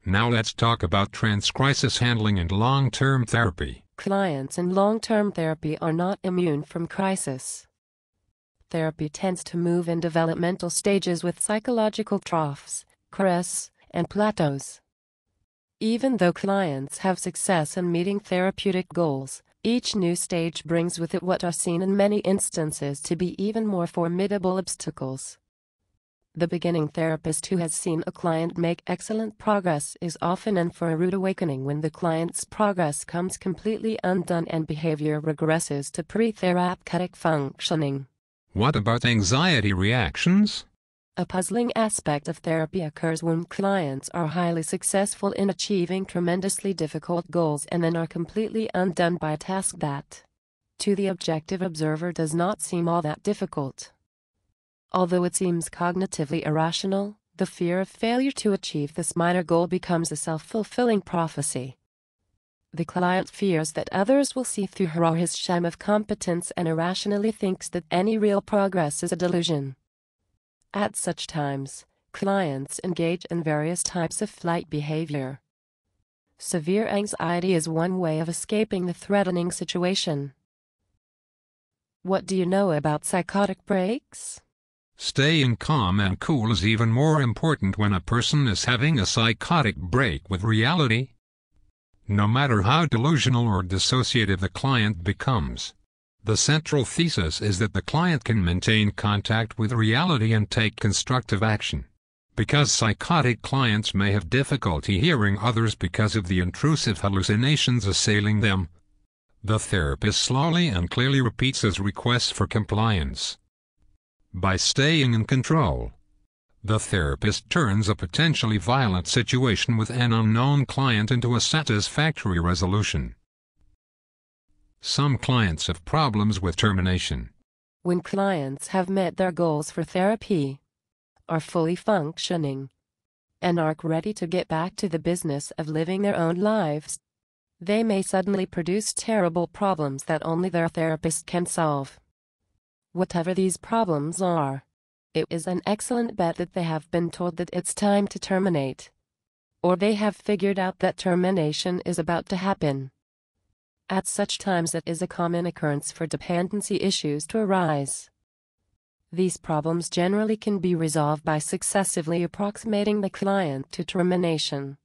Now let's talk about transcrisis handling and long-term therapy. Clients in long-term therapy are not immune from crisis. Therapy tends to move in developmental stages with psychological troughs, crests, and plateaus. Even though clients have success in meeting therapeutic goals, each new stage brings with it what are seen in many instances to be even more formidable obstacles. The beginning therapist who has seen a client make excellent progress is often in for a rude awakening when the client's progress comes completely undone and behavior regresses to pre-therapeutic functioning. What about anxiety reactions? A puzzling aspect of therapy occurs when clients are highly successful in achieving tremendously difficult goals and then are completely undone by a task that, to the objective observer, does not seem all that difficult. Although it seems cognitively irrational, the fear of failure to achieve this minor goal becomes a self-fulfilling prophecy. The client fears that others will see through her or his sham of competence and irrationally thinks that any real progress is a delusion. At such times, clients engage in various types of flight behavior. Severe anxiety is one way of escaping the threatening situation. What do you know about psychotic breaks? Staying calm and cool is even more important when a person is having a psychotic break with reality. No matter how delusional or dissociative the client becomes, the central thesis is that the client can maintain contact with reality and take constructive action. Because psychotic clients may have difficulty hearing others because of the intrusive hallucinations assailing them, the therapist slowly and clearly repeats his requests for compliance. By staying in control, the therapist turns a potentially violent situation with an unknown client into a satisfactory resolution. Some clients have problems with termination. When clients have met their goals for therapy, are fully functioning, and are ready to get back to the business of living their own lives, they may suddenly produce terrible problems that only their therapist can solve. Whatever these problems are, it is an excellent bet that they have been told that it's time to terminate, or they have figured out that termination is about to happen. At such times it is a common occurrence for dependency issues to arise. These problems generally can be resolved by successively approximating the client to termination.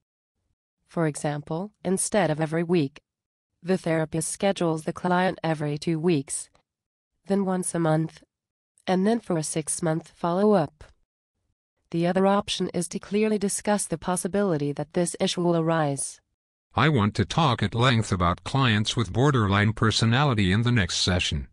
For example, instead of every week, the therapist schedules the client every 2 weeks, then once a month, and then for a 6-month follow-up. The other option is to clearly discuss the possibility that this issue will arise. I want to talk at length about clients with borderline personality in the next session.